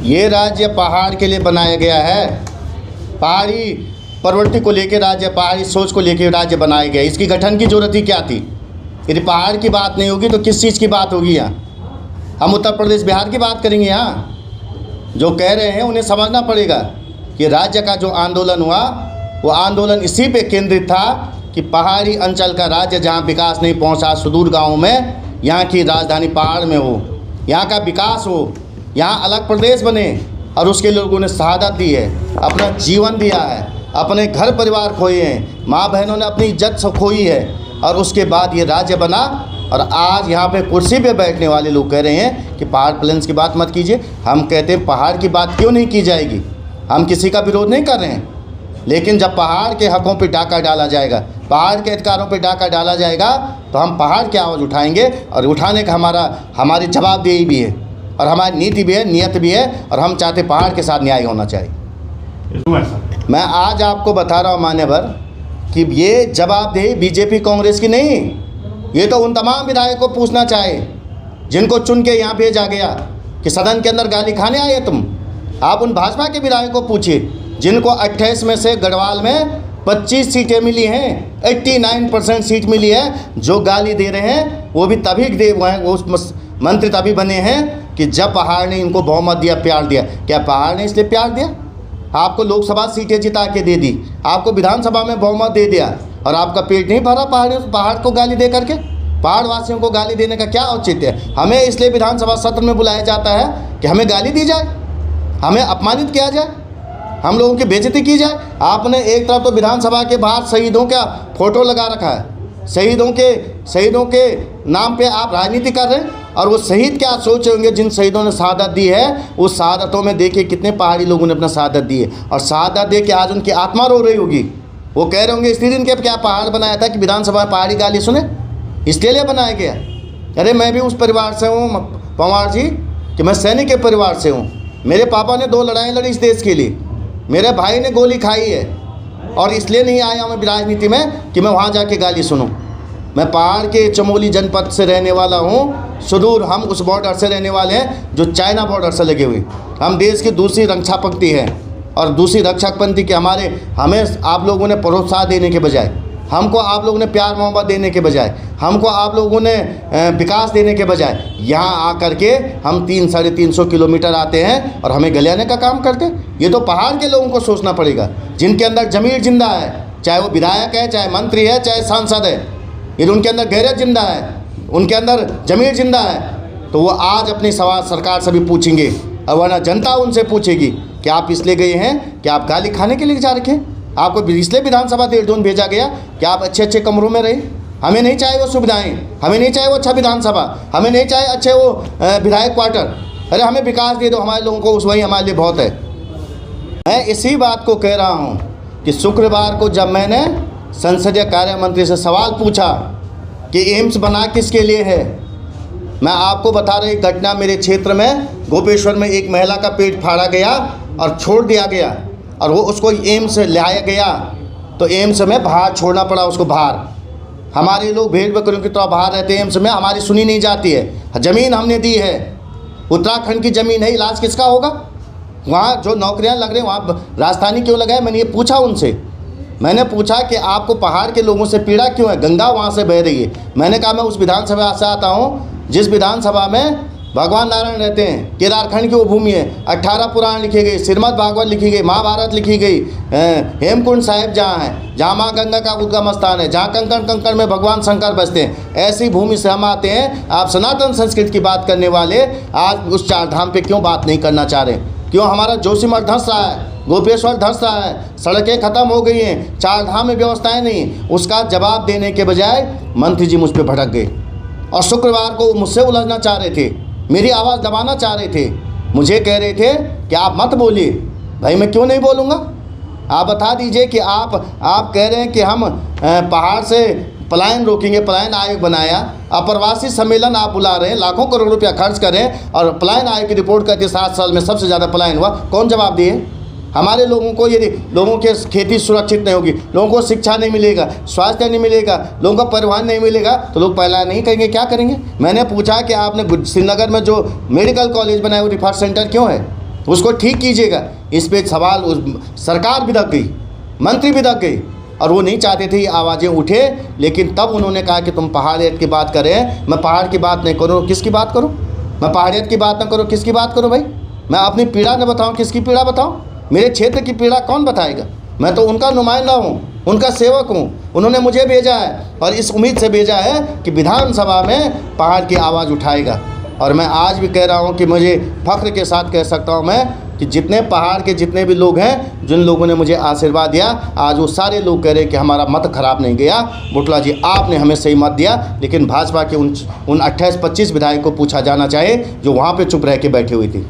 ये राज्य पहाड़ के लिए बनाया गया है। पहाड़ी प्रवृत्ति को लेकर राज्य, पहाड़ी सोच को लेकर राज्य बनाया गया। इसकी गठन की जरूरत ही क्या थी? यदि पहाड़ की बात नहीं होगी तो किस चीज़ की बात होगी? यहाँ हम उत्तर प्रदेश बिहार की बात करेंगे। यहाँ जो कह रहे हैं उन्हें समझना पड़ेगा कि राज्य का जो आंदोलन हुआ वो आंदोलन इसी पे केंद्रित था कि पहाड़ी अंचल का राज्य जहाँ विकास नहीं पहुँचा, सुदूर गाँव में, यहाँ की राजधानी पहाड़ में हो, यहाँ का विकास हो, यहाँ अलग प्रदेश बने। और उसके लोगों ने शहादत दी है, अपना जीवन दिया है, अपने घर परिवार खोए हैं, माँ बहनों ने अपनी इज्जत सब खोई है, और उसके बाद ये राज्य बना। और आज यहाँ पे कुर्सी पे बैठने वाले लोग कह रहे हैं कि पहाड़ प्लेन्स की बात मत कीजिए। हम कहते हैं पहाड़ की बात क्यों नहीं की जाएगी? हम किसी का विरोध नहीं कर रहे हैं, लेकिन जब पहाड़ के हकों पे डाका डाला जाएगा, पहाड़ के अधिकारों पे डाका डाला जाएगा, तो हम पहाड़ की आवाज़ उठाएंगे। और उठाने का हमारी जवाबदेही भी है, और हमारी नीति भी है, नियत भी है, और हम चाहते पहाड़ के साथ न्याय होना चाहिए। मैं आज आपको बता रहा हूँ मान्यवर कि ये जवाबदेही बीजेपी कांग्रेस की नहीं, ये तो उन तमाम विधायकों को पूछना चाहिए जिनको चुन के यहाँ भेजा गया कि सदन के अंदर गाली खाने आए तुम। आप उन भाजपा के विधायकों को पूछिए जिनको 28 में से गढ़वाल में 25 सीटें मिली हैं, 89% सीट मिली है। जो गाली दे रहे हैं वो भी तभी दे वो मंत्री तभी बने हैं कि जब पहाड़ ने इनको बहुमत दिया, प्यार दिया। क्या पहाड़ ने इसलिए प्यार दिया? आपको लोकसभा सीटें जिता के दे दी, आपको विधानसभा में बहुमत दे दिया, और आपका पेट नहीं भरा पहाड़ को गाली दे करके? पहाड़ वासियों को गाली देने का क्या औचित्य है? हमें इसलिए विधानसभा सत्र में बुलाया जाता है कि हमें गाली दी जाए, हमें अपमानित किया जाए, हम लोगों की बेइज्जती की जाए। आपने एक तरफ तो विधानसभा के बाहर शहीदों का फोटो लगा रखा है, शहीदों के नाम पे आप राजनीति कर रहे हैं। और वो शहीद क्या सोचे होंगे जिन शहीदों ने शहादत दी है? उस शहादतों में देखिए कितने पहाड़ी लोगों ने अपना शहादत दी है, और शहादत दे के आज उनकी आत्मा रो रही होगी। वो कह रहे होंगे इसी दिन के क्या पहाड़ बनाया था कि विधानसभा में पहाड़ी गाली सुने, इसके लिए बनाया गया। अरे मैं भी उस परिवार से हूँ पंवार जी कि मैं सैनिक के परिवार से हूँ। मेरे पापा ने 2 लड़ाई लड़ी इस देश के लिए, मेरे भाई ने गोली खाई है, और इसलिए नहीं आया मैं राजनीति में कि मैं वहाँ जाके गाली सुनूं। मैं पहाड़ के चमोली जनपद से रहने वाला हूँ, सुदूर। हम उस बॉर्डर से रहने वाले हैं जो चाइना बॉर्डर से लगे हुए। हम देश की दूसरी रक्षा पंक्ति है, और दूसरी रक्षा पंक्ति के हमें आप लोगों ने प्रोत्साहन देने के बजाय, हमको आप लोगों ने प्यार मोहब्बत देने के बजाय, हमको आप लोगों ने विकास देने के बजाय, यहाँ आकर के हम 300-350 किलोमीटर आते हैं और हमें गलियाने का काम करते हैं। ये तो पहाड़ के लोगों को सोचना पड़ेगा, जिनके अंदर जमीर जिंदा है, चाहे वो विधायक है, चाहे मंत्री है, चाहे सांसद है। यदि उनके अंदर गैरत जिंदा है, उनके अंदर जमीर जिंदा है, तो वो आज अपनी सवाल सरकार से भी पूछेंगे, और वरना जनता उनसे पूछेगी कि आप इसलिए गए हैं कि आप गाली खाने के लिए जा रखे हैं? आपको इसलिए विधानसभा देहरादून भेजा गया कि आप अच्छे कमरों में रहे? हमें नहीं चाहिए वो सुविधाएं, हमें नहीं चाहिए वो अच्छा विधानसभा, हमें नहीं चाहिए अच्छे वो विधायक क्वार्टर। अरे हमें विकास दे दो हमारे लोगों को, उस वही हमारे लिए बहुत है। मैं इसी बात को कह रहा हूँ कि शुक्रवार को जब मैंने संसदीय कार्य मंत्री से सवाल पूछा कि एम्स बना किसके लिए है, मैं आपको बता रही घटना मेरे क्षेत्र में गोपेश्वर में एक महिला का पेट फाड़ा गया और छोड़ दिया गया, और वो उसको एम्स लाया गया, तो एम्स में बाहर छोड़ना पड़ा उसको। बाहर हमारे लोग भेड़ बकरियों की तरह बाहर रहते हैं, एम्स में हमारी सुनी नहीं जाती है। ज़मीन हमने दी है, उत्तराखंड की ज़मीन है, इलाज किसका होगा? वहाँ जो नौकरियाँ लग रही हैं वहाँ राजधानी क्यों लगाए? मैंने ये पूछा उनसे, मैंने पूछा कि आपको पहाड़ के लोगों से पीड़ा क्यों है? गंगा वहाँ से बह रही है। मैंने कहा मैं उस विधानसभा से आता हूँ जिस विधानसभा में भगवान नारायण रहते हैं, केदारखंड की वो भूमि है। 18 पुराण लिखे गए, श्रीमद् भागवत लिखी गई, महाभारत लिखी गई, हेमकुंड साहिब जहाँ है, जहाँ माँ गंगा का उद्गम स्थान है, जहाँ कंकड़ में भगवान शंकर बसते हैं, ऐसी भूमि से हम आते हैं। आप सनातन संस्कृति की बात करने वाले आज उस 4 धाम पे क्यों बात नहीं करना चाह रहे? क्यों हमारा जोशीमठ धंस रहा है, गोपेश्वर धंस रहा है, सड़कें ख़त्म हो गई हैं, 4 धाम में व्यवस्थाएं नहीं? उसका जवाब देने के बजाय मंत्री जी मुझ पर भड़क गए, और शुक्रवार को मुझसे उलझना चाह रहे थे, मेरी आवाज़ दबाना चाह रहे थे। मुझे कह रहे थे कि आप मत बोलिए। भाई मैं क्यों नहीं बोलूँगा? आप बता दीजिए कि आप कह रहे हैं कि हम पहाड़ से पलायन रोकेंगे, पलायन आयोग बनाया, अप्रवासी सम्मेलन आप बुला रहे हैं, लाखों करोड़ रुपया खर्च करें, और पलायन आयोग की रिपोर्ट कहती है 7 साल में सबसे ज़्यादा पलायन हुआ। कौन जवाब दिए? हमारे लोगों को, यदि लोगों की खेती सुरक्षित नहीं होगी, लोगों को शिक्षा नहीं मिलेगा, स्वास्थ्य नहीं मिलेगा, लोगों को परिवहन नहीं मिलेगा, तो लोग पलायन नहीं करेंगे, क्या करेंगे? मैंने पूछा कि आपने श्रीनगर में जो मेडिकल कॉलेज बनाया वो रिफर सेंटर क्यों है? उसको ठीक कीजिएगा। इस पे सवाल सरकार भी दब गई, मंत्री भी दब गई, और वो नहीं चाहते थे ये आवाज़ें उठे। लेकिन तब उन्होंने कहा कि तुम पहाड़ियत की बात करें, मैं पहाड़ की बात नहीं करूँ, किसकी बात करूँ? मैं पहाड़ियत की बात ना करूँ, किसकी बात करूँ भाई? मैं अपनी पीड़ा न बताऊँ, किसकी पीड़ा बताऊँ? मेरे क्षेत्र की पीड़ा कौन बताएगा? मैं तो उनका नुमाइंदा हूँ, उनका सेवक हूँ। उन्होंने मुझे भेजा है और इस उम्मीद से भेजा है कि विधानसभा में पहाड़ की आवाज़ उठाएगा। और मैं आज भी कह रहा हूँ कि मुझे फ़ख्र के साथ कह सकता हूँ मैं कि जितने पहाड़ के जितने भी लोग हैं, जिन लोगों ने मुझे आशीर्वाद दिया, आज वो सारे लोग कह रहे हैं कि हमारा मत खराब नहीं गया। बुटला जी, आपने हमें सही मत दिया। लेकिन भाजपा के उन 28-25 विधायक को पूछा जाना चाहिए जो वहाँ पे चुप रह के बैठी हुई थी।